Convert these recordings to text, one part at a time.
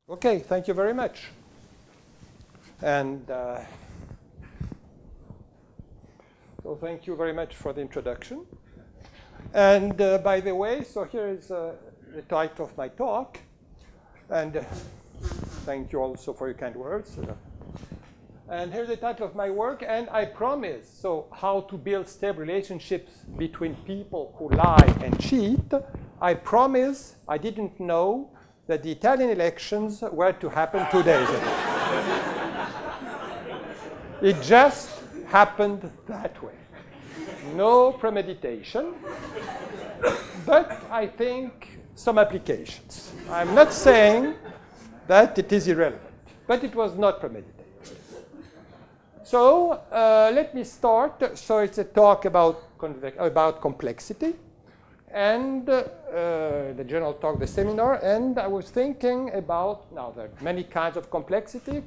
Okay, thank you very much. And so thank you very much for the introduction. And by the way, so here is the title of my talk. And thank you also for your kind words. And here's the title of my work. And I promise, so how to build stable relationships between people who lie and cheat. I promise I didn't know that the Italian elections were to happen 2 days ago. It just happened that way. No premeditation, but I think some applications. I'm not saying that it is irrelevant, but it was not premeditated. So let me start. So it's a talk about complexity. And the general talk, the seminar, and I was thinking about, now there are many kinds of complexity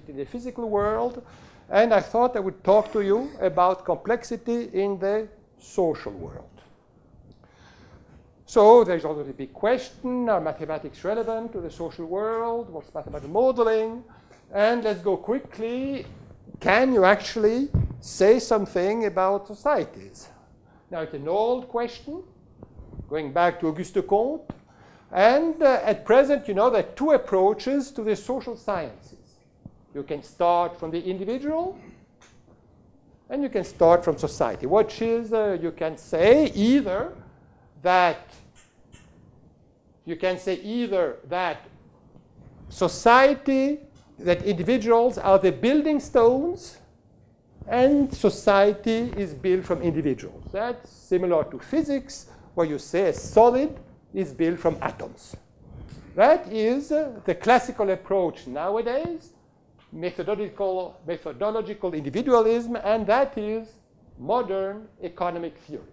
in the physical world, and I thought I would talk to you about complexity in the social world. So there's also the big question, are mathematics relevant to the social world? What's mathematical modeling? And let's go quickly. Can you actually say something about societies? Now it's an old question, going back to Auguste Comte. And at present, you know, there are two approaches to the social sciences. You can start from the individual, and you can start from society, which is, you can say either that society, that individuals are the building stones, and society is built from individuals. That's similar to physics, where you say a solid is built from atoms. That is the classical approach nowadays, methodological individualism, and that is modern economic theory.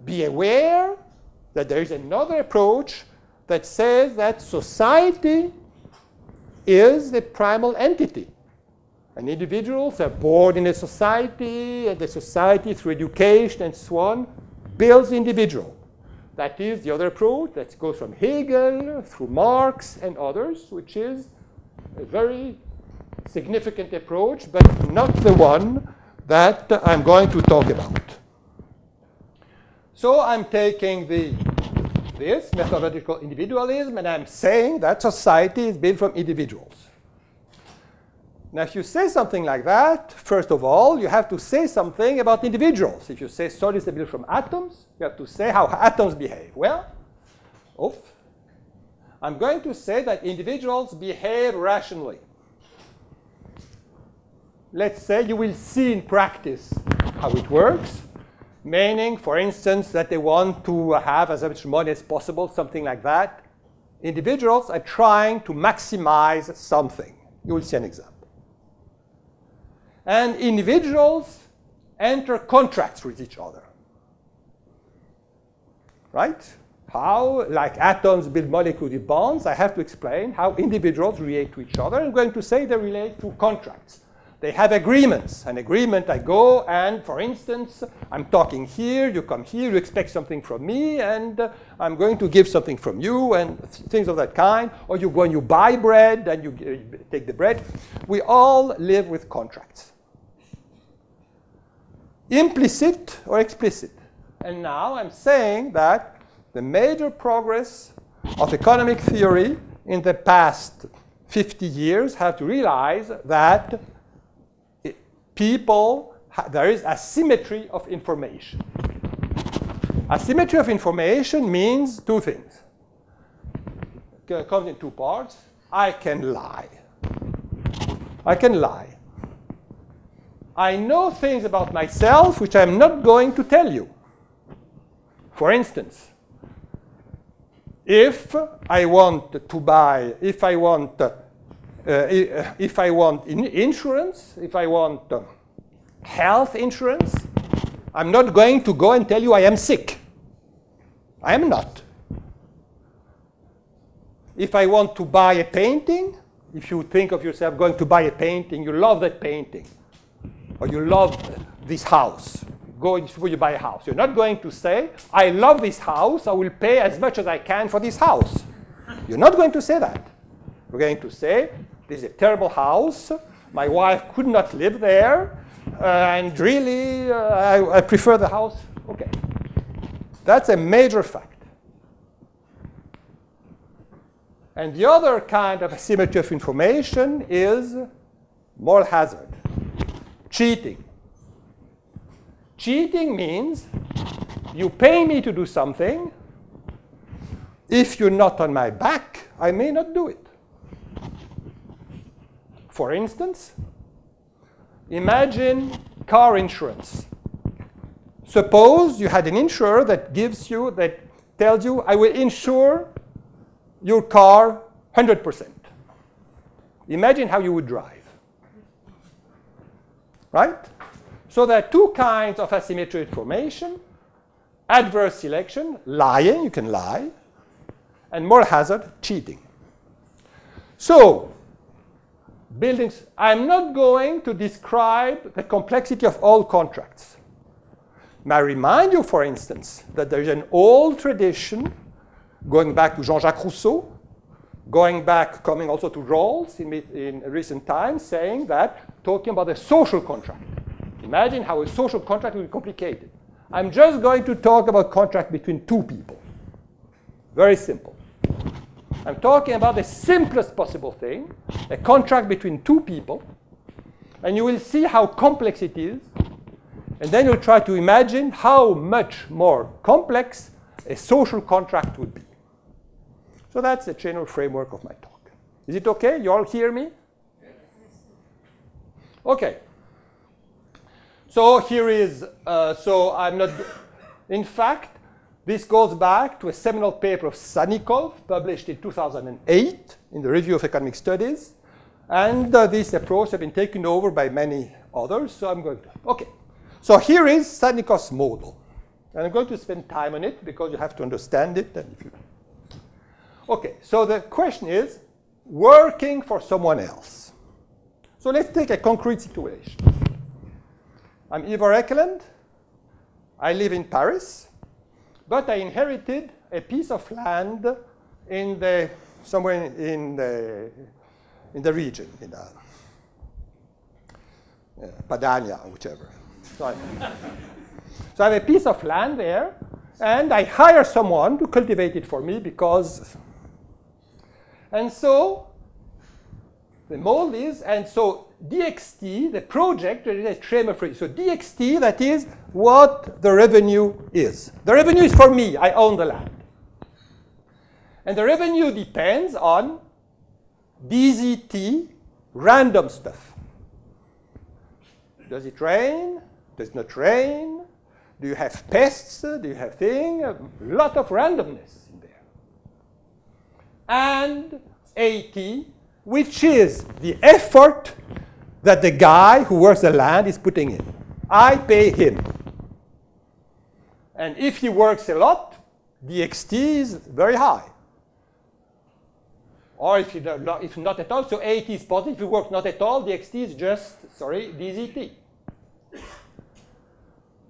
Be aware that there is another approach that says that society is the primal entity. And individuals are born in a society, and the society, through education and so on, builds the individual. That is the other approach that goes from Hegel through Marx and others, which is a very significant approach, but not the one that I'm going to talk about. So I'm taking this methodological individualism, and I'm saying that society is built from individuals. Now, if you say something like that, first of all, you have to say something about individuals. If you say solids are built from atoms, you have to say how atoms behave. Well, I'm going to say that individuals behave rationally. Let's say you will see in practice how it works, meaning, for instance, that they want to have as much money as possible, something like that. Individuals are trying to maximize something. You will see an example. And individuals enter contracts with each other. Right? How, like atoms build molecular bonds, I have to explain how individuals relate to each other. I'm going to say they relate to contracts. They have agreements. An agreement, I go and, for instance, I'm talking here, you come here, you expect something from me, and I'm going to give something from you, and things of that kind. Or you go and you buy bread, and you take the bread. We all live with contracts. Implicit or explicit. And now I'm saying that the major progress of economic theory in the past 50 years have to realize that there is asymmetry of information. Asymmetry of information means two things. It comes in two parts. I can lie. I know things about myself which I'm not going to tell you. For instance, if I want insurance, if I want health insurance, I'm not going to go and tell you I am sick. I am not. If I want to buy a painting, if you think of yourself going to buy a painting, you love that painting, or you love this house, before you buy a house. You're not going to say, I love this house, I will pay as much as I can for this house. You're not going to say that. You're going to say, this is a terrible house. My wife could not live there. And really, I prefer the house. OK. That's a major fact. And the other kind of asymmetry of information is moral hazard, cheating. Cheating means you pay me to do something. If you're not on my back, I may not do it. For instance, imagine car insurance. Suppose you had an insurer that tells you, I will insure your car 100%. Imagine how you would drive. Right? So there are two kinds of asymmetry information. Adverse selection, lying, you can lie. And moral hazard, cheating. So, buildings, I'm not going to describe the complexity of all contracts. May I remind you, for instance, that there is an old tradition going back to Jean-Jacques Rousseau, coming also to Rawls in recent times, saying that, talking about a social contract. Imagine how a social contract will be complicated. I'm just going to talk about contract between two people. Very simple. I'm talking about the simplest possible thing, a contract between two people, and you will see how complex it is, and then you'll try to imagine how much more complex a social contract would be. So that's the general framework of my talk. Is it okay? You all hear me? Yes. Okay. So here is, in fact, this goes back to a seminal paper of Sannikov, published in 2008 in the Review of Economic Studies. And this approach has been taken over by many others. So I'm going to, OK. So here is Sannikov's model. And I'm going to spend time on it because you have to understand it. And if you OK, so the question is working for someone else. So let's take a concrete situation. I'm Ivar Ekeland. I live in Paris. But I inherited a piece of land somewhere in the region, in Padania, or whichever. So I have a piece of land there, and I hire someone to cultivate it for me because. And so the mold is, and so DXT, the project, there is a tremor free. So DXT, that is what the revenue is. The revenue is for me. I own the land. And the revenue depends on DZT, random stuff. Does it rain? Does it not rain? Do you have pests? Do you have things? A lot of randomness in there. And AT, which is the effort that the guy who works the land is putting in. I pay him. And if he works a lot, DXT is very high. Or if not at all, so AT is positive. If he works not at all, DXT is just, DZT.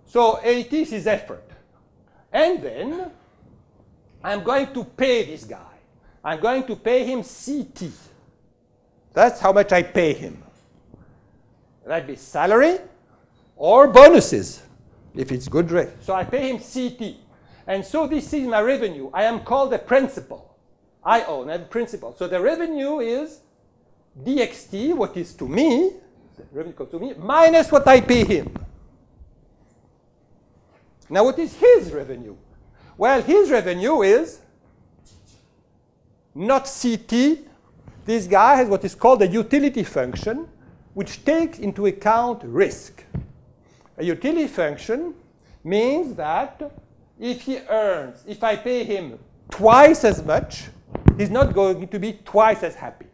So AT is his effort. And then I'm going to pay this guy. I'm going to pay him CT. That's how much I pay him. That'd be salary or bonuses, if it's good rate. So I pay him CT. And so this is my revenue. I am called a principal. I own a principal. So the revenue is DXT, what is to me, the revenue comes to me, minus what I pay him. Now what is his revenue? Well, his revenue is not CT. This guy has what is called a utility function, which takes into account risk. A utility function means that if I pay him twice as much, he's not going to be twice as happy.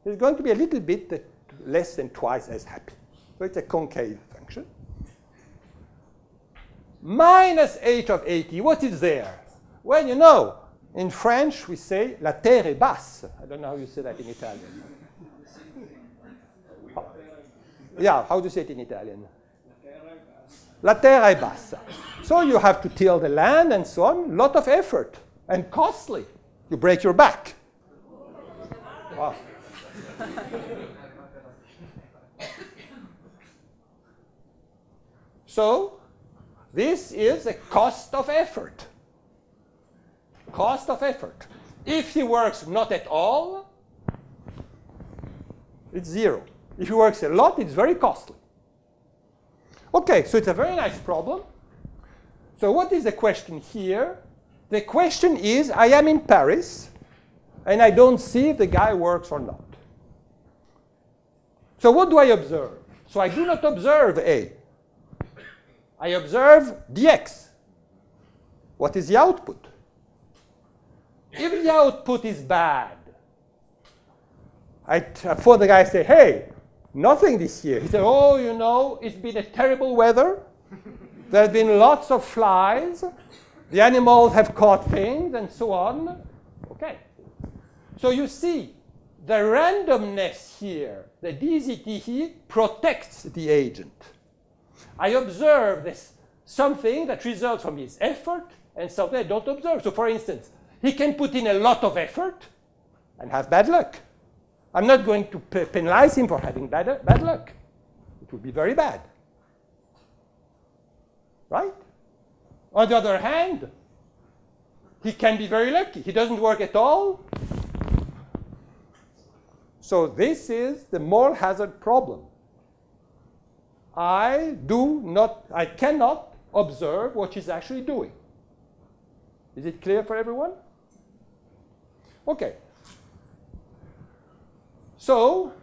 He's going to be a little bit less than twice as happy. So it's a concave function. Minus h of AT, what is there? Well, you know, in French we say la terre est basse. I don't know how you say that in Italian. Yeah, how do you say it in Italian? La terra è bassa. So you have to till the land and so on. A lot of effort and costly. You break your back. Wow. So, this is a cost of effort. Cost of effort. If he works not at all, it's zero. If he works a lot, it's very costly. Okay, so it's a very nice problem. So what is the question here? The question is, I am in Paris, and I don't see if the guy works or not. So what do I observe? So I do not observe A. I observe dx. What is the output? If the output is bad, I phone the guy and say, hey, nothing this year. He said, oh, you know, it's been a terrible weather. There have been lots of flies. The animals have caught things and so on. Okay. So you see, the randomness here, the DZT here, protects the agent. I observe this something that results from his effort and something I don't observe. So for instance, he can put in a lot of effort and have bad luck. I'm not going to penalize him for having bad luck. It would be very bad. Right? On the other hand, he can be very lucky. He doesn't work at all. So this is the moral hazard problem. I cannot observe what she's actually doing. Is it clear for everyone? Okay. So,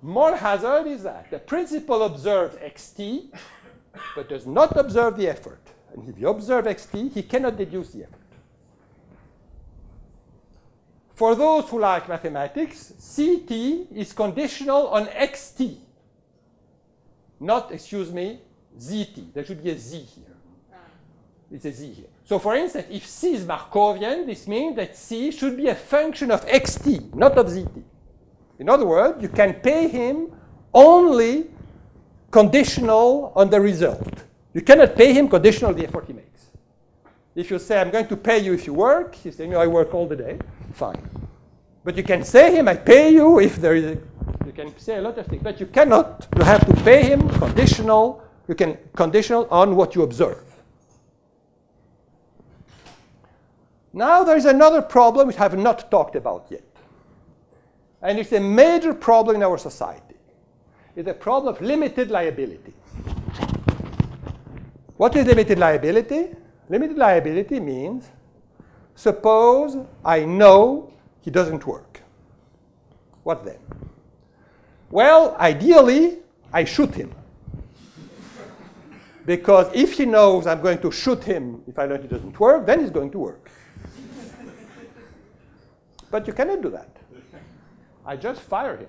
moral hazard is that the principal observes xt, but does not observe the effort. And if you observe xt, he cannot deduce the effort. For those who like mathematics, ct is conditional on xt. Not, excuse me, zt. There should be a z here. It's a z here. So for instance, if c is Markovian, this means that c should be a function of xt, not of zt. In other words, you can pay him only conditional on the result. You cannot pay him conditional on the effort he makes. If you say, I'm going to pay you if you work, he's saying, I work all the day, fine. But you can say him, I pay you if there is a, you can say a lot of things, but you cannot, you have to pay him conditional, you can conditional on what you observe. Now there is another problem which I have not talked about yet. And it's a major problem in our society. It's a problem of limited liability. What is limited liability? Limited liability means, suppose I know he doesn't work. What then? Well, ideally, I shoot him. Because if he knows I'm going to shoot him if I know he doesn't work, then he's going to work. But you cannot do that. I just fire him.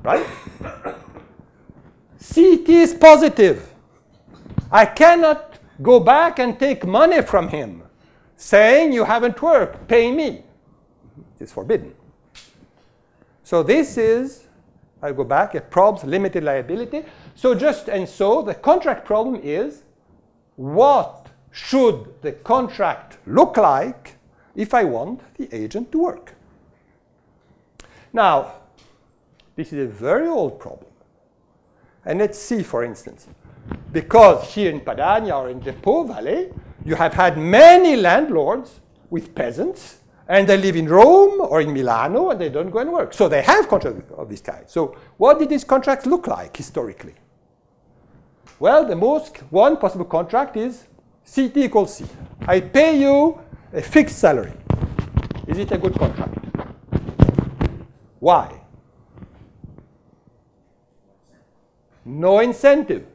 Right? CT is positive. I cannot go back and take money from him saying you haven't worked, pay me. It is forbidden. So this is, I'll go back, a probes limited liability. So the contract problem is, what should the contract look like if I want the agent to work? Now, this is a very old problem. And let's see, for instance, because here in Padania or in the Po Valley, you have had many landlords with peasants, and they live in Rome or in Milano, and they don't go and work. So they have contracts of this kind. So what did these contracts look like historically? Well, the one possible contract is CT equals C. I pay you a fixed salary. Is it a good contract? Why? No incentive.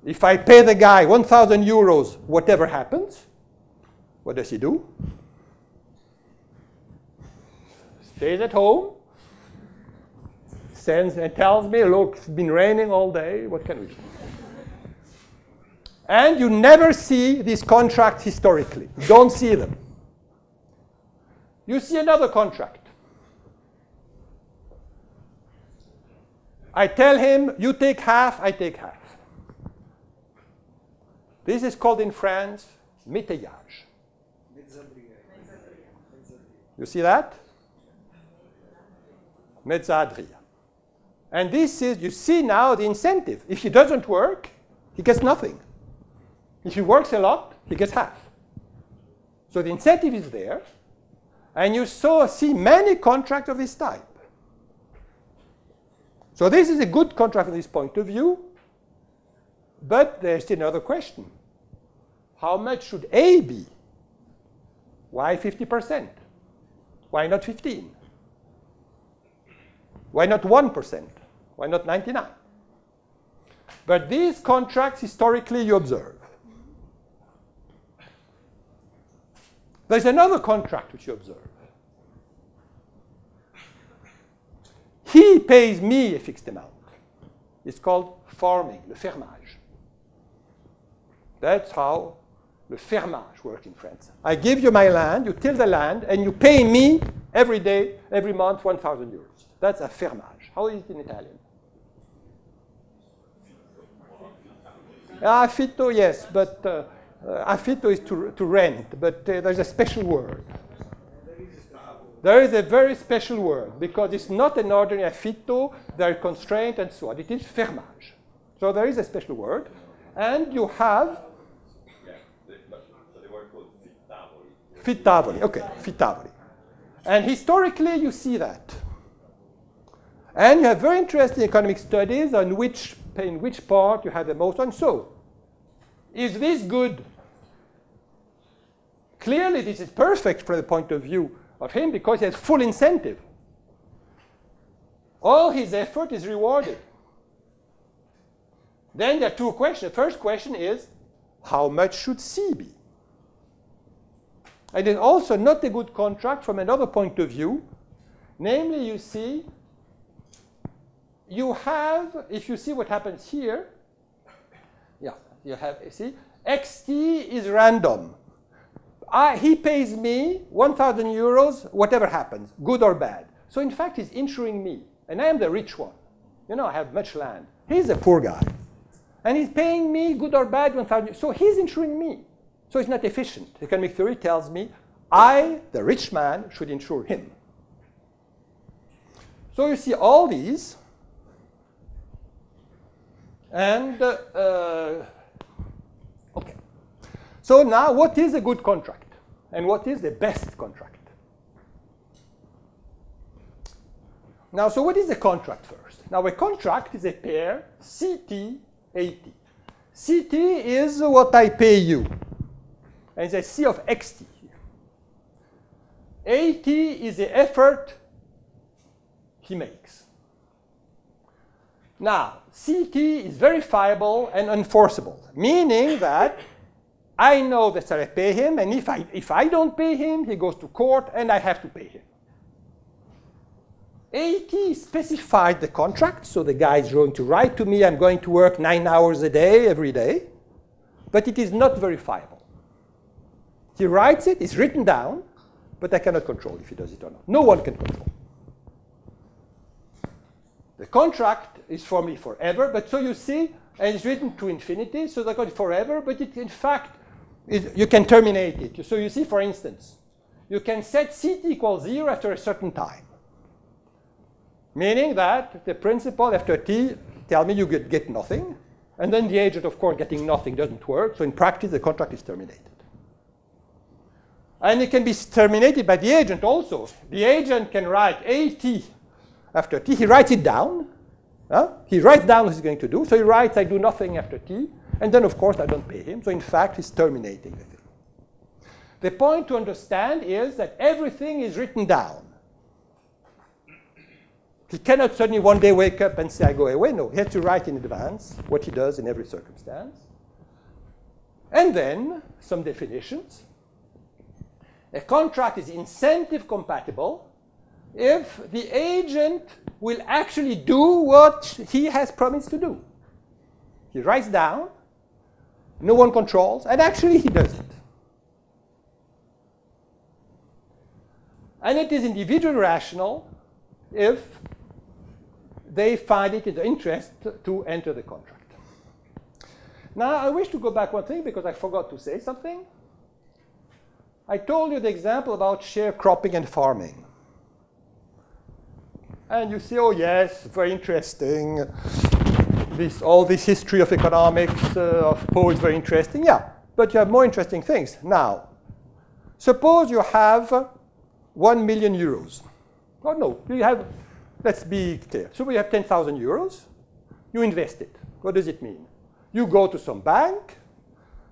If I pay the guy 1,000 euros, whatever happens, what does he do? Stays at home, sends and tells me, look, it's been raining all day, what can we do? And you never see these contracts historically. You don't see them. You see another contract. I tell him, you take half, I take half. This is called in France, métayage. You see that? mezzadria. And this is, you see now the incentive. If he doesn't work, he gets nothing. If he works a lot, he gets half. So the incentive is there. And you see many contracts of this type. So this is a good contract from this point of view. But there's still another question. How much should A be? Why 50%? Why not 15? Why not 1%? Why not 99? But these contracts, historically, you observe. There's another contract which you observe. He pays me a fixed amount. It's called farming, le fermage. That's how the fermage works in France. I give you my land, you till the land, and you pay me every day, every month, 1,000 euros. That's a fermage. How is it in Italian? Affitto, yes, but affitto is to rent, but there's a special word. There is a very special word, because it's not an ordinary affitto, there are constraints and so on. It is fermage. So there is a special word, and you have fittavoli, okay, fittavoli. And historically, you see that. And you have very interesting economic studies on in which part you have the most. And so, is this good? Clearly, this is perfect from the point of view of him because he has full incentive. All his effort is rewarded. Then there are two questions. The first question is, how much should C be? And it's also not a good contract from another point of view. Namely, you see, you have, if you see what happens here, yeah, you have, see, xt is random. He pays me 1,000 euros, whatever happens, good or bad. So in fact, he's insuring me. And I am the rich one. You know, I have much land. He's a poor guy. And he's paying me, good or bad, 1,000. So he's insuring me. So it's not efficient. Economic theory tells me I, the rich man, should insure him. So you see all these. And, okay. So now, what is a good contract? And what is the best contract? Now, so what is a contract first? Now, a contract is a pair CT, AT. CT is what I pay you. And it's a C of XT. AT is the effort he makes. Now, CT is verifiable and enforceable, meaning that I know that I pay him, and if I don't pay him, he goes to court, and I have to pay him. AT specified the contract, so the guy is going to write to me, I'm going to work 9 hours a day, every day, but it is not verifiable. He writes it, it's written down, but I cannot control if he does it or not. No one can control. The contract is for me forever, but so you see, and it's written to infinity, so they're called forever, but it, in fact, you can terminate it. So you see, for instance, you can set CT equals 0 after a certain time, meaning that the principal after T tell me you get nothing, and then the agent, of course, getting nothing doesn't work, so in practice, the contract is terminated. And it can be terminated by the agent also. The agent can write AT after T. He writes it down. He writes down what he's going to do. So he writes, I do nothing after T. And then, of course, I don't pay him. So in fact, he's terminating the thing. The point to understand is that everything is written down. He cannot suddenly one day wake up and say, I go away. No, he has to write in advance what he does in every circumstance. And then some definitions. A contract is incentive compatible if the agent will actually do what he has promised to do. He writes down, no one controls, and actually he does it. And it is individually rational if they find it in their interest to enter the contract. Now, I wish to go back one thing because I forgot to say something. I told you the example about sharecropping and farming. And you say, oh, yes, very interesting. All this history of economics, of Poe is very interesting. Yeah, but you have more interesting things. Now, suppose you have 1 million euros. Oh, no, you have, let's be clear. So we have 10,000 euros. You invest it. What does it mean? You go to some bank,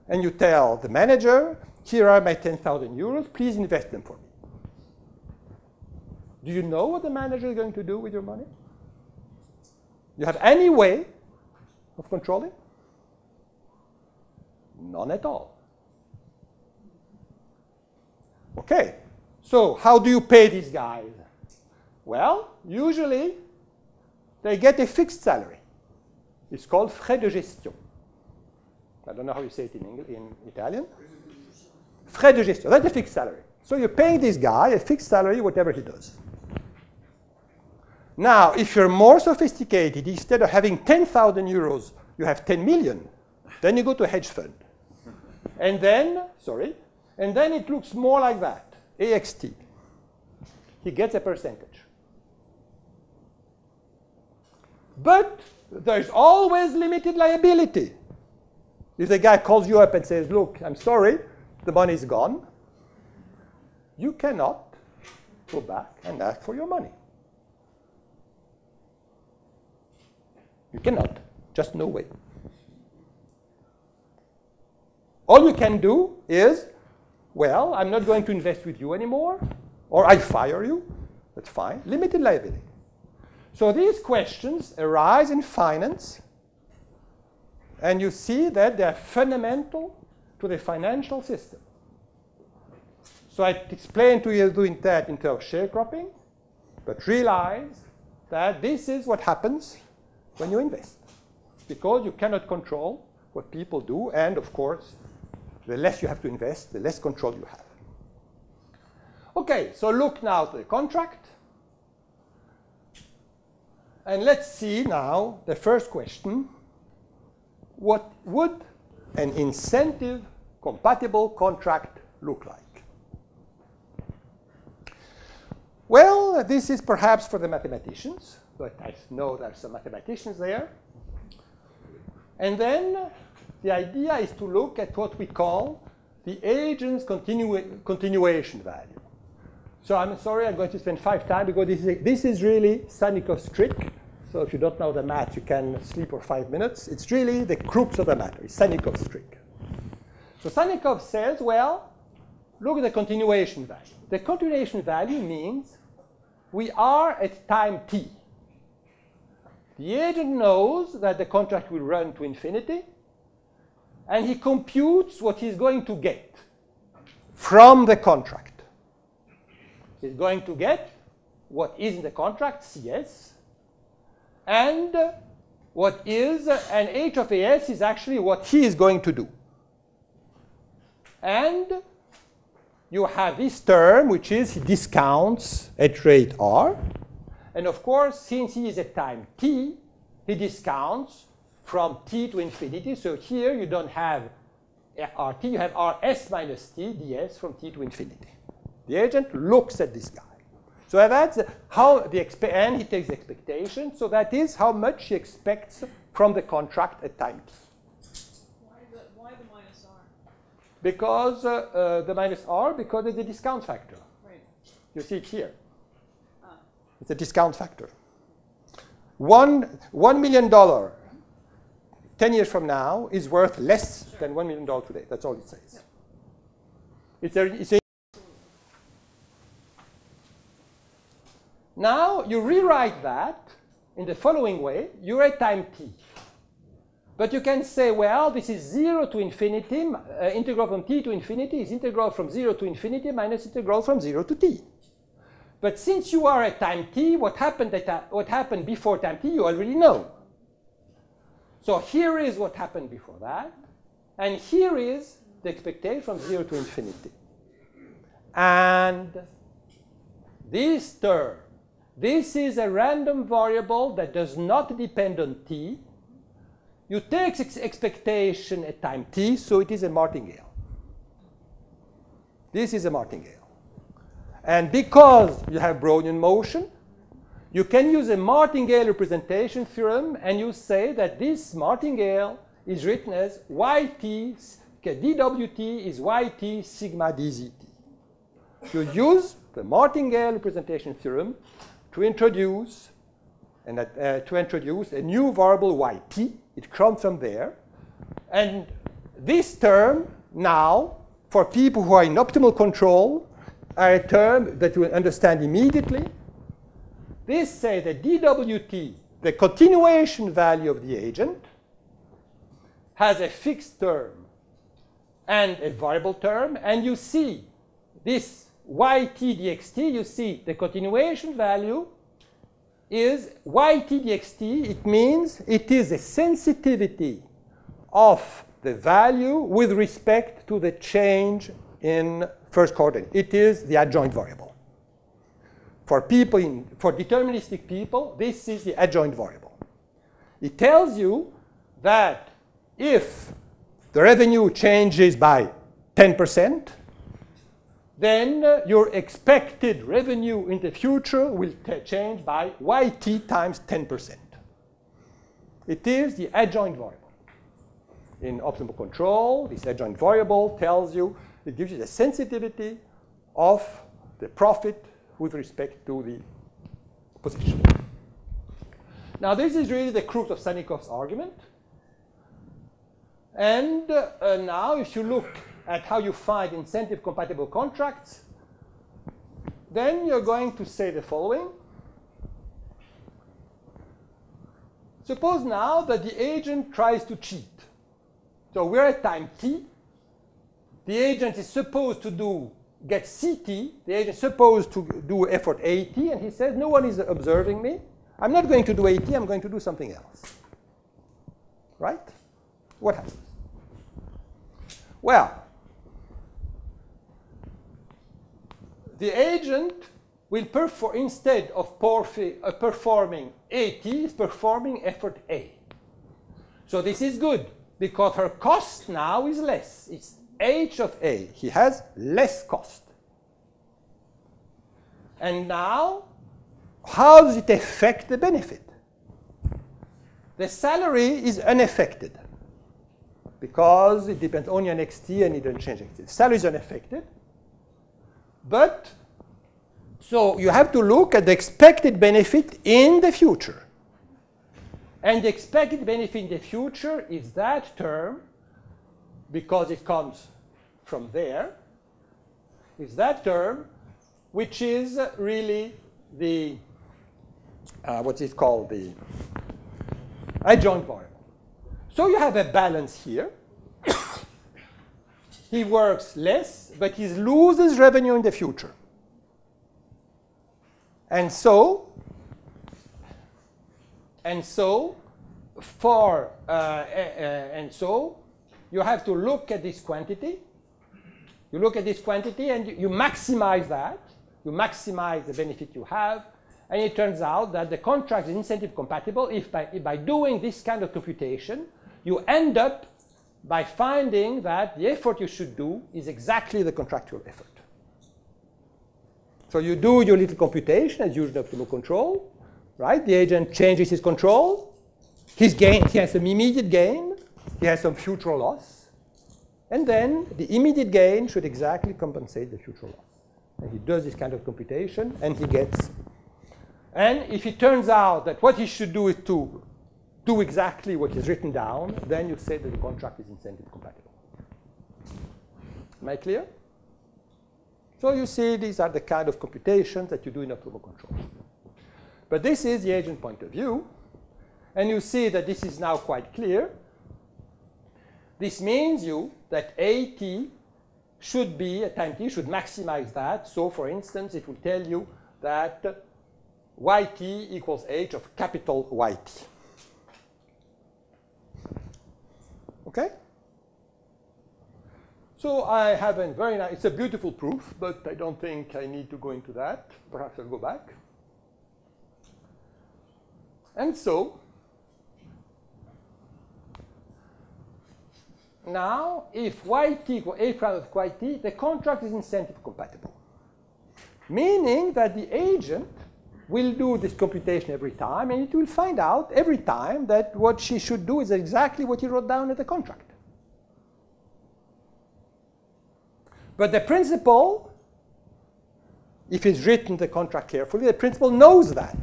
and you tell the manager, here are my 10,000 euros. Please invest them for me. Do you know what the manager is going to do with your money? You have any way of controlling? None at all. Okay, so how do you pay these guys? Well, usually they get a fixed salary. It's called frais de gestion. I don't know how you say it in Italian. Frais de gestion, that's a fixed salary. So you're paying this guy a fixed salary, whatever he does. Now, if you're more sophisticated, instead of having 10,000 euros, you have 10 million, then you go to a hedge fund. And then, and then it looks more like that, AXT. He gets a percentage. But there's always limited liability. If the guy calls you up and says, look, I'm sorry, the money is gone, you cannot go back and ask for your money. You cannot. Just no way. All you can do is, well, I'm not going to invest with you anymore, or I fire you. That's fine. Limited liability. So these questions arise in finance, and you see that they're fundamental to the financial system. So I explained to you doing that in terms of sharecropping, but realize that this is what happens when you invest, because you cannot control what people do, and of course, the less you have to invest, the less control you have. Okay, so look now to the contract. And let's see now the first question. What would an incentive-compatible contract look like? Well, this is perhaps for the mathematicians, but I know there are some mathematicians there. And then the idea is to look at what we call the agent's continuation value. So I'm sorry, I'm going to spend 5 times because this is really Sannikov's trick. So if you don't know the math, you can sleep for 5 minutes. It's really the crux of the matter. It's Sannikov's trick. So Sannikov says, well, look at the continuation value. The continuation value means we are at time t. The agent knows that the contract will run to infinity, and he computes what he's going to get from the contract. He's going to get what is in the contract, CS, and what is, and H of AS is actually what he is going to do. And you have this term, which is he discounts at rate R. And of course, since he is at time t, he discounts from t to infinity. So here you don't have RT, you have Rs minus t ds from t to infinity. The agent looks at this guy. So that's how and he takes the expectation. So that is how much he expects from the contract at time t. Why the minus r? Because the minus r, because it's a discount factor. Right. You see it here. It's a discount factor. $1 million 10 years from now is worth less than $1 million today. That's all it says. Yeah. Now you rewrite that in the following way. You're at time t. But you can say, well, this is 0 to infinity. Integral from t to infinity is integral from 0 to infinity minus integral from 0 to t. But since you are at time t, what happened before time t, you already know. So here is what happened before that. And here is the expectation from 0 to infinity. And this term, this is a random variable that does not depend on t. You take expectation at time t, so it is a martingale. This is a martingale. And because you have Brownian motion, you can use a martingale representation theorem, and you say that this martingale is written as yt, dwt is yt sigma dzt. You use the martingale representation theorem to introduce a new variable yt. It comes from there. And this term now, for people who are in optimal control, are a term that you will understand immediately. This says that dwt, the continuation value of the agent, has a fixed term and a variable term. And you see this yt dxt, you see the continuation value is yt dxt. It means it is a sensitivity of the value with respect to the change in first coordinate. It is the adjoint variable. For deterministic people, this is the adjoint variable. It tells you that if the revenue changes by 10%, then your expected revenue in the future will change by yt times 10%. It is the adjoint variable. In optimal control, this adjoint variable tells you, it gives you the sensitivity of the profit with respect to the position. Now, this is really the crux of Sannikov's argument. And now, if you look at how you find incentive-compatible contracts, then you're going to say the following. Suppose now that the agent tries to cheat. So we're at time t. The agent is supposed to get CT. The agent is supposed to do effort AT, and he says, no one is observing me. I'm not going to do AT. I'm going to do something else. Right? What happens? Well, the agent will perform, instead of performing AT, is performing effort A. So this is good, because her cost now is less. It's H of A. He has less cost. And now, how does it affect the benefit? The salary is unaffected, because it depends only on XT and it doesn't change XT. The salary is unaffected. But, so you have to look at the expected benefit in the future. And the expected benefit in the future is that term, because it comes from there, is that term which is really the, what's it called, the adjoint variable. So you have a balance here. He works less, but he loses revenue in the future. And so you have to look at this quantity. You look at this quantity and you maximize that. You maximize the benefit you have. And it turns out that the contract is incentive compatible if by doing this kind of computation, you end up by finding that the effort you should do is exactly the contractual effort. So you do your little computation as usual in optimal control, right? The agent changes his control. His gain, he has some immediate gain. He has some future loss. And then the immediate gain should exactly compensate the future loss. And he does this kind of computation, and he gets. And if it turns out that what he should do is to do exactly what is written down, then you say that the contract is incentive compatible. Am I clear? So you see, these are the kind of computations that you do in optimal control. But this is the agent point of view. And you see that this is now quite clear. This means that AT should be, at time t, should maximize that. So for instance, it will tell you that yt equals h of capital YT. Okay? So I have a very nice, it's a beautiful proof, but I don't think I need to go into that. Perhaps I'll go back. And so, now, if yt equals a prime of yt, the contract is incentive compatible. Meaning that the agent will do this computation every time, and it will find out every time that what she should do is exactly what he wrote down in the contract. But the principal, if he's written the contract carefully, the principal knows that.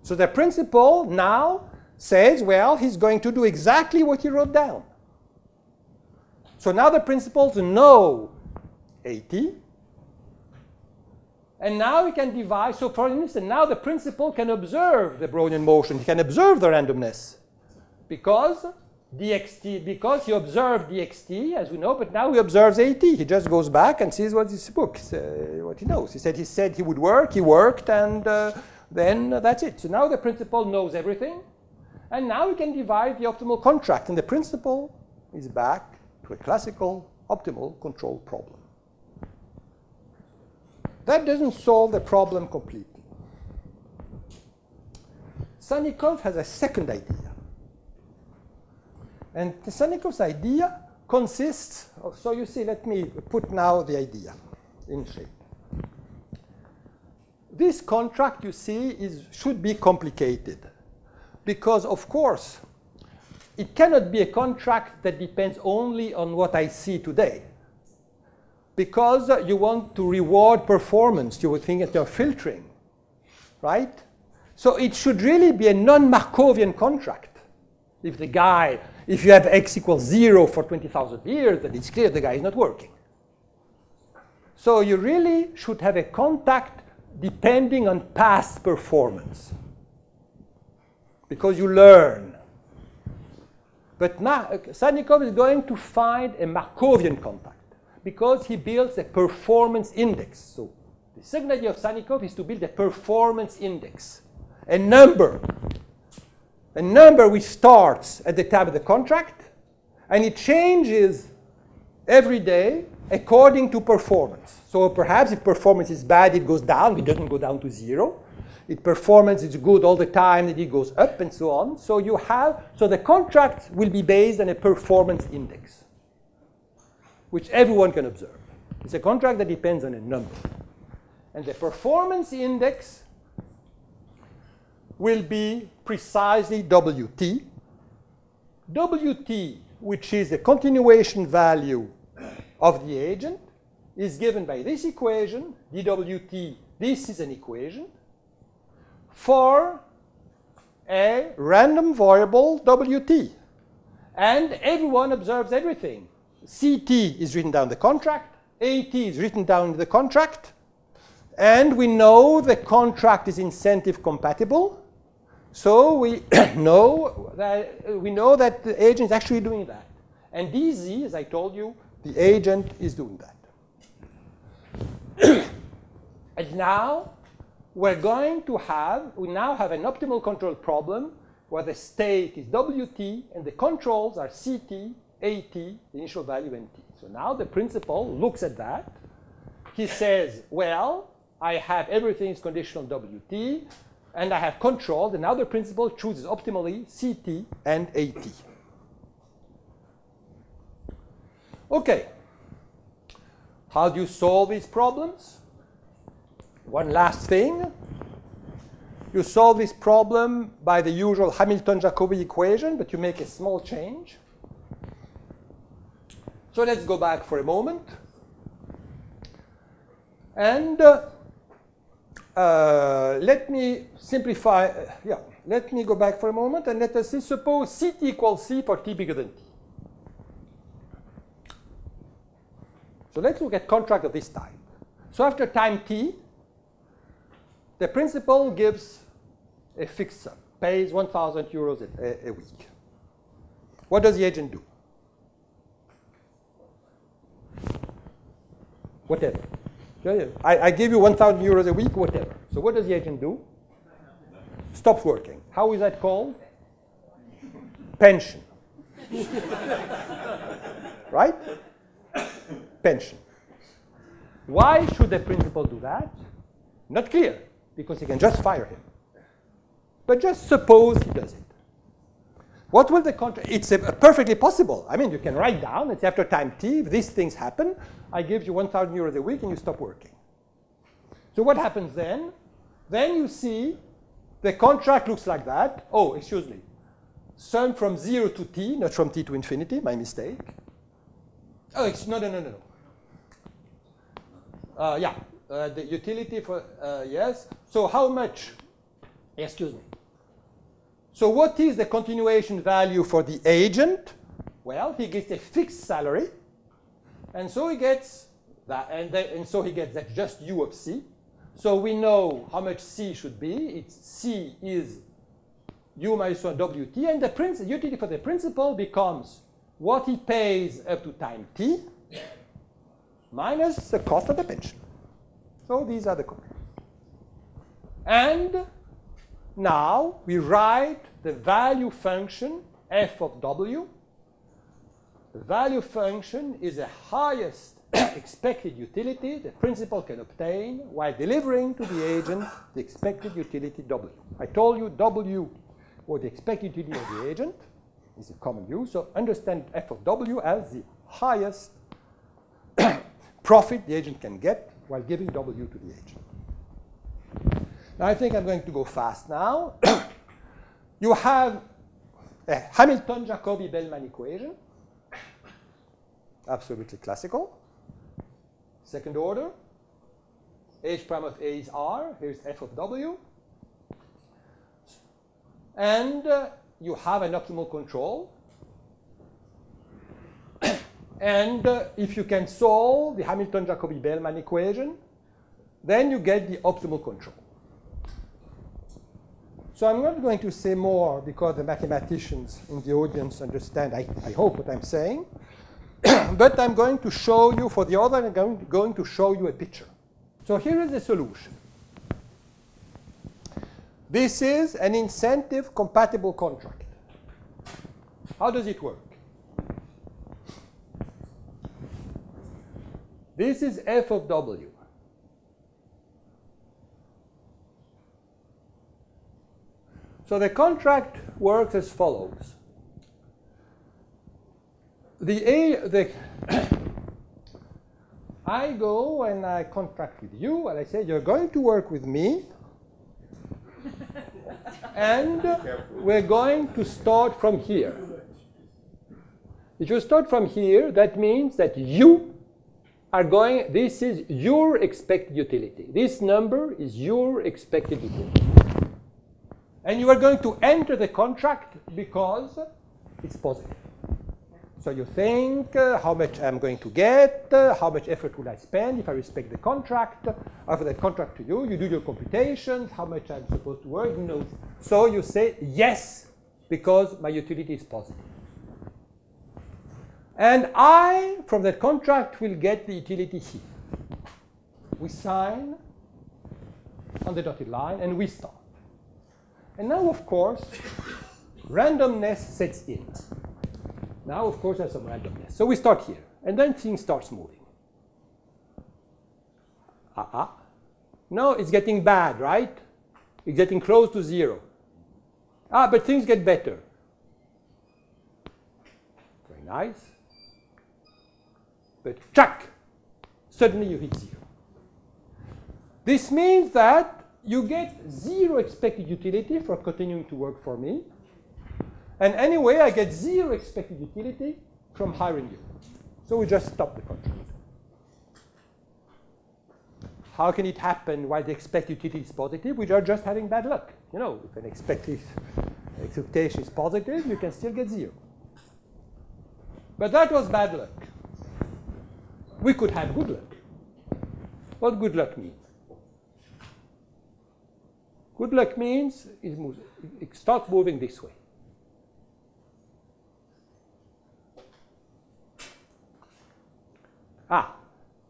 So the principal now says, well, he's going to do exactly what he wrote down. So now the principals know 80. And now we can divide. So for instance, now the principal can observe the Brownian motion. He can observe the randomness. Because dxt, because he observed dxt, as we know, but now he observes AT. He just goes back and sees what his book, what he knows. He said he would work, he worked, and then that's it. So now the principal knows everything. And now we can divide the optimal contract. And the principal is back to a classical optimal control problem. That doesn't solve the problem completely. Sannikov has a second idea. And the Sannikov's idea consists of, so you see, let me put now the idea in shape. This contract, you see, should be complicated. Because, of course, it cannot be a contract that depends only on what I see today. Because you want to reward performance. You would think that you're filtering, right? So it should really be a non-Markovian contract. If you have x equals 0 for 20,000 years, then it's clear the guy is not working. So you really should have a contact depending on past performance. Because you learn. But Sannikov is going to find a Markovian contact, because he builds a performance index. So the second idea of Sannikov is to build a performance index, a number which starts at the time of the contract, and it changes every day according to performance. So perhaps if performance is bad, it goes down. It doesn't go down to 0. If performance is good all the time, then it goes up, and so on. So the contract will be based on a performance index, which everyone can observe. It's a contract that depends on a number. And the performance index will be precisely WT. WT, which is the continuation value of the agent, is given by this equation, dWt. This is an equation for a random variable WT. And everyone observes everything. CT is written down in the contract, AT is written down in the contract, and we know the contract is incentive compatible, so we know that the agent is actually doing that. And DZ, as I told you, the agent is doing that. And now we now have an optimal control problem where the state is WT and the controls are CT, AT, the initial value, and T. So now the principal looks at that. He says, well, I have everything is conditional WT, and I have controls, and now the principal chooses optimally CT and AT. Okay. How do you solve these problems? One last thing. You solve this problem by the usual Hamilton-Jacobi equation, but you make a small change. So let's go back for a moment. And let me simplify. Let me go back for a moment, and let us suppose CT equals C for T bigger than T. So let's look at contract of this type. So after time T, the principal gives a fixed sum, pays 1,000 euros a week. What does the agent do? Whatever. I give you 1,000 euros a week, whatever. So what does the agent do? Stops working. How is that called? Pension. Right? Pension. Why should the principal do that? Not clear, because he can just fire him. But just suppose he does it. What will the contract? It's perfectly possible. I mean, you can write down, it's after time T, if these things happen, I give you 1,000 euros a week and you stop working. So what happens then? then you see the contract looks like that. Oh, excuse me. Sum from 0 to t, not from t to infinity, my mistake. Oh, no. Yeah, the utility for, yes. So how much? Excuse me. So what is the continuation value for the agent? Well, he gets a fixed salary. And so he gets that, and so he gets that just u of c. So we know how much c should be. It's c is u minus 1 wt, and the utility for the principal becomes what he pays up to time t minus the cost of the pension. So these are the contracts. And now we write the value function f of w. The value function is the highest expected utility the principal can obtain while delivering to the agent the expected utility w. I told you w, or the expected utility of the agent, is a common use. So understand f of w as the highest profit the agent can get while giving w to the agent. Now I think I'm going to go fast now. You have a Hamilton-Jacobi-Bellman equation, absolutely classical. Second order, h prime of a is r, here's f of w. And you have an optimal control. And if you can solve the Hamilton-Jacobi-Bellman equation, then you get the optimal control. So I'm not going to say more because the mathematicians in the audience understand, I hope, what I'm saying. But I'm going to show you, for the other, I'm going to show you a picture. So here is the solution. This is an incentive-compatible contract. How does it work? This is f of w. So the contract works as follows. I go and I contract with you, and I say, you're going to work with me, and we're going to start from here. If you start from here, that means that you are going, this is your expected utility. This number is your expected utility. And you are going to enter the contract because it's positive. So you think how much I'm going to get, how much effort will I spend if I respect the contract, offer that contract to you, you do your computations, how much I'm supposed to work, you know. So you say yes, because my utility is positive. And I, from that contract, will get the utility here. We sign on the dotted line, and we start. And now, of course, randomness sets in. Now, of course, there's some randomness. So we start here, and then things starts moving. No, it's getting bad, right? It's getting close to 0. But things get better. Very nice. But chuck, suddenly you hit 0. This means that you get 0 expected utility for continuing to work for me. And anyway, I get 0 expected utility from hiring you. So we just stop the contract. How can it happen while the expected utility is positive? We are just having bad luck. You know, if an expectation is positive, you can still get 0. But that was bad luck. We could have good luck. What good luck means? Good luck means it starts moving this way.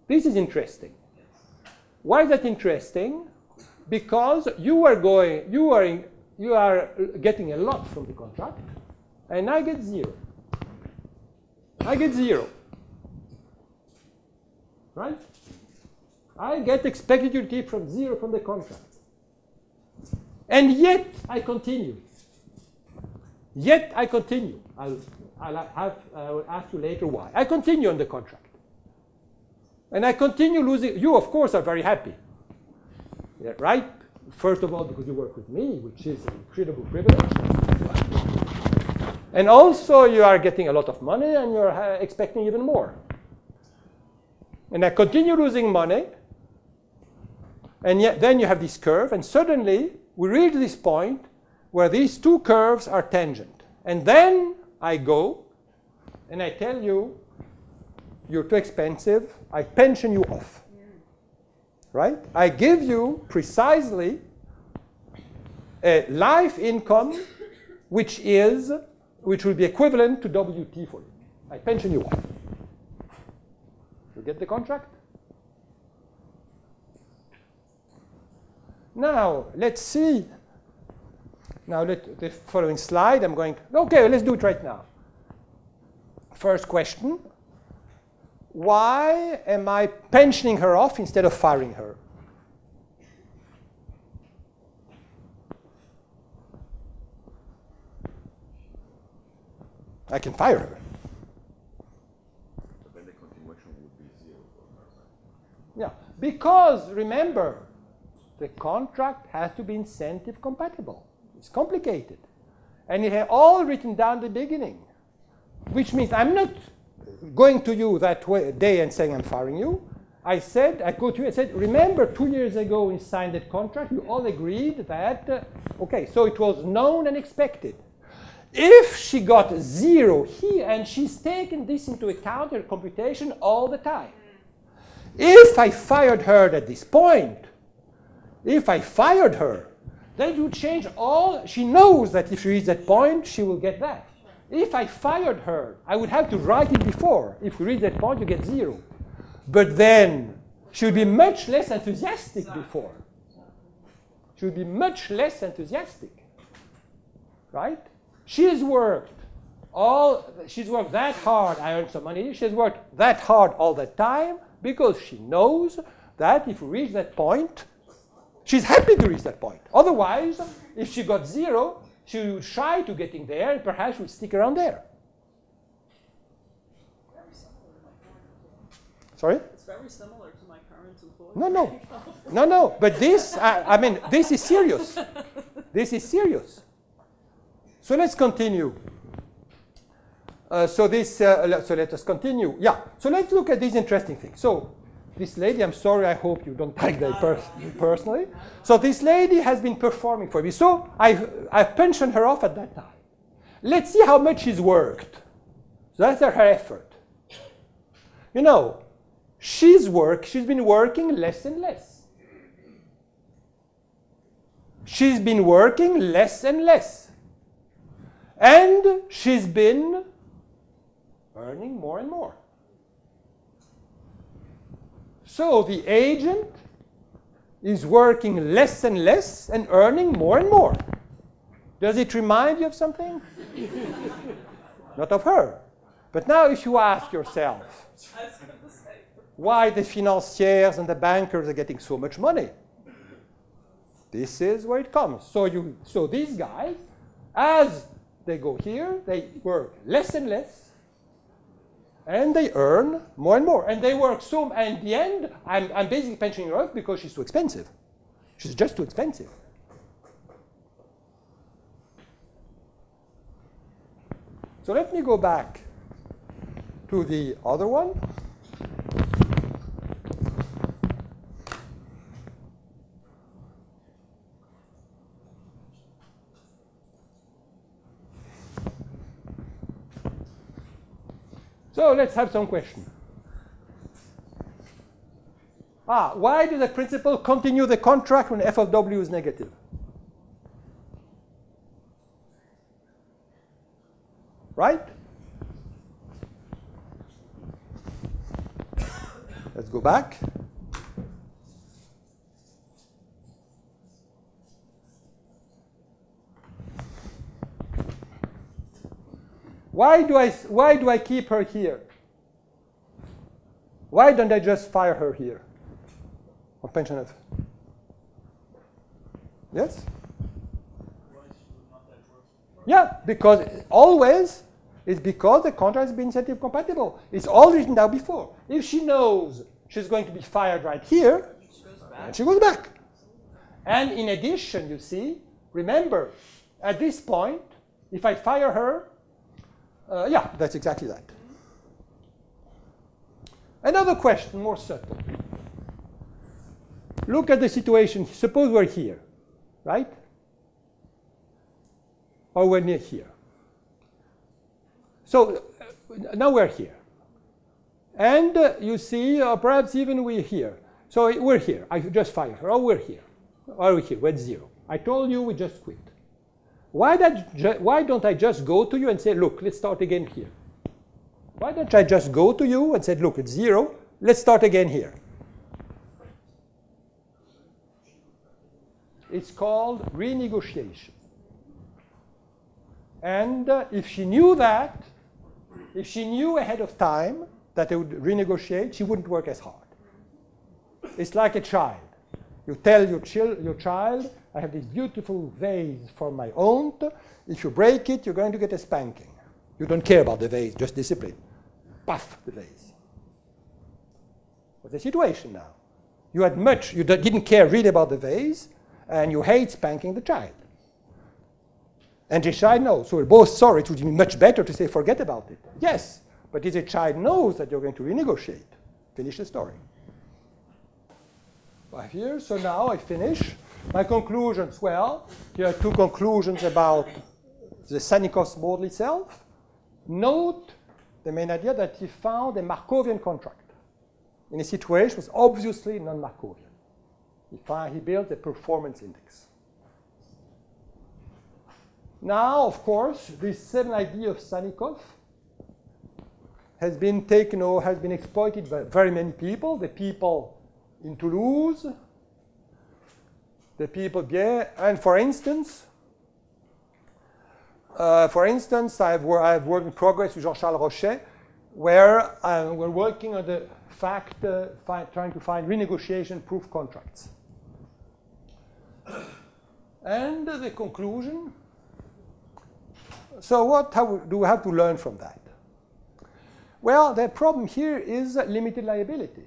This is interesting. Why is that interesting? Because you are getting a lot from the contract, and I get 0. I get 0. Right? I get expected utility from 0 from the contract. And yet I continue. Yet I continue. I will ask you later why. I continue on the contract. And I continue losing. You, of course, are very happy. Yeah, right? First of all, because you work with me, which is an incredible privilege. And also, you are getting a lot of money, and you're expecting even more. And I continue losing money. And yet, then you have this curve, and suddenly, we reach this point where these two curves are tangent. And then I go, and I tell you, you're too expensive, I pension you off. Right? I give you precisely a life income which will be equivalent to WT for you. I pension you off. You get the contract? Now, let's see. Now, the following slide, I'm going, okay, let's do it right now. First question. Why am I pensioning her off instead of firing her? I can fire her. But then the continuation would be 0. Yeah, because remember, the contract has to be incentive compatible. It's complicated. And it had all written down at the beginning, which means I'm not going to you that day and saying I'm firing you. I go to you and said, remember 2 years ago we signed that contract, you all agreed that, okay, so it was known and expected. If she got 0 here, and she's taken this into account in her computation all the time. If I fired her at this point, then you change all, she knows that if she reaches that point, she will get that. If I fired her, I would have to write it before. If we reach that point, you get 0. But then she would be much less enthusiastic before. She would be much less enthusiastic, right? She's worked that hard. I earned some money. She's worked that hard all the time because she knows that if we reach that point, she's happy to reach that point. Otherwise, if she got 0, she would shy to getting there and perhaps would stick around there. Sorry? It's very similar to my current employer. No. But this, I mean, this is serious. This is serious. So let's continue. So let us continue. Yeah. So let's look at these interesting things. So this lady, I'm sorry, I hope you don't take that personally. So this lady has been performing for me. So I pensioned her off at that time. Let's see how much she's worked. So that's her effort. You know, she's been working less and less. She's been working less and less. And she's been earning more and more. So the agent is working less and less and earning more and more. Does it remind you of something? Not of her. But now if you ask yourself, why the financiers and the bankers are getting so much money? This is where it comes. So these guys, as they go here, they work less and less, and they earn more and more. And they work so, and in the end, I'm basically pensioning her off because she's too expensive. She's just too expensive. So let me go back to the other one. So let's have some question. Why does the principal continue the contract when f of w is negative? Right? Let's go back. Why do I keep her here? Why don't I just fire her here? Or pension her? Yes? Yeah, because always it's because the contract has been incentive compatible. It's all written down before. If she knows she's going to be fired right here, she goes back. And in addition, you see, remember, at this point, if I fire her, yeah, that's exactly that. Another question, more subtle. Look at the situation. Suppose we're here, right? Or we're near here. So now we're here. And you see, or perhaps even we're here. So we're here. I just fired her. Oh, we're here. Or we're here. We're at 0. I told you we just quit. Why don't I just go to you and say, look, let's start again here? Why don't I just go to you and say, look, it's 0. Let's start again here. It's called renegotiation. And if she knew that, if she knew ahead of time that they would renegotiate, she wouldn't work as hard. It's like a child. You tell your child, I have this beautiful vase for my aunt. If you break it, you're going to get a spanking. You don't care about the vase, just discipline. Puff the vase. What's the situation now? You didn't care really about the vase, and you hate spanking the child. And the child knows. So we're both sorry. It would be much better to say, forget about it. Yes, but if the child knows that you're going to renegotiate, finish the story. 5 years, so now I finish. My conclusions, well, here are 2 conclusions about the Sannikov's model itself. Note the main idea that he found a Markovian contract in a situation was obviously non-Markovian. He built a performance index. Now, of course, this 7 idea of Sannikov has been taken or has been exploited by very many people. The people in Toulouse, the people here, and for instance, I've worked in progress with Jean-Charles Rochet, where we're working on the fact, trying to find renegotiation-proof contracts. And the conclusion. So how do we have to learn from that? Well, the problem here is limited liability.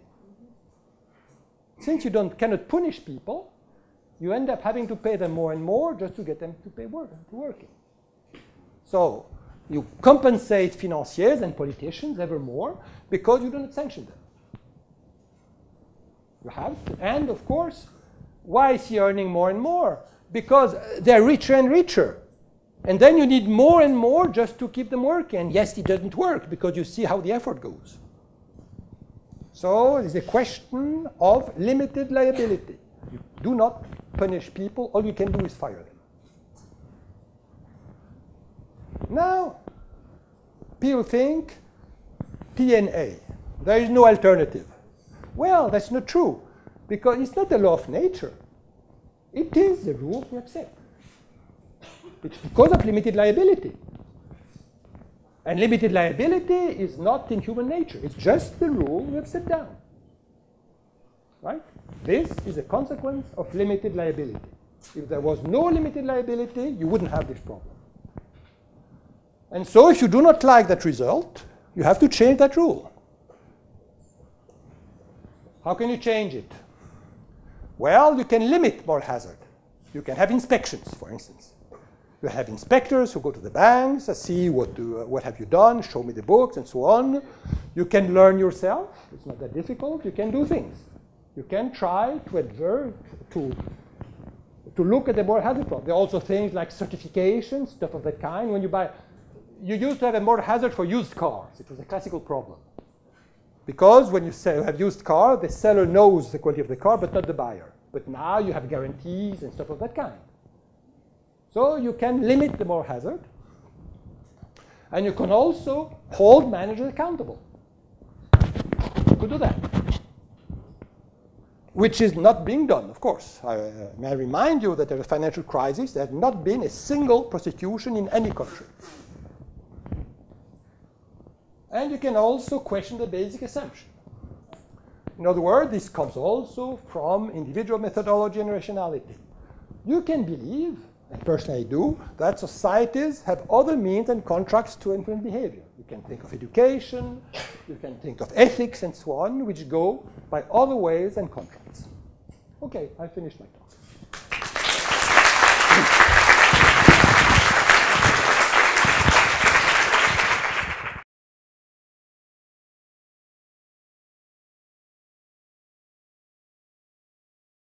Since you cannot punish people, you end up having to pay them more and more just to get them to pay working. So you compensate financiers and politicians ever more because you don't sanction them. You have to. And of course, why is he earning more and more? Because they're richer and richer. And then you need more and more just to keep them working. And yes, it doesn't work because you see how the effort goes. So it's a question of limited liability. You do not punish people. All you can do is fire them. Now, people think P&A. There is no alternative. Well, that's not true because it's not the law of nature. It is the rule we have set. It's because of limited liability. And limited liability is not in human nature. It's just the rule we have set down. Right? This is a consequence of limited liability. If there was no limited liability, you wouldn't have this problem. And so if you do not like that result, you have to change that rule. How can you change it? Well, you can limit moral hazard. You can have inspections, for instance. You have inspectors who go to the banks, see what have you done, show me the books, and so on. You can learn yourself. It's not that difficult. You can do things. You can try to look at the moral hazard problem. There are also things like certification, stuff of that kind. When you buy, you used to have a moral hazard for used cars. It was a classical problem. Because when you have used car, the seller knows the quality of the car, but not the buyer. But now you have guarantees and stuff of that kind. So you can limit the moral hazard. And you can also hold managers accountable. You could do that. Which is not being done, of course. May I remind you that there is a financial crisis. There has not been a single prosecution in any country. And you can also question the basic assumption. In other words, this comes also from individual methodology and rationality. You can believe, and personally I do, that societies have other means and contracts to influence behavior. You can think of education, you can think of ethics and so on, which go by other ways and contracts. Okay, I finished my talk.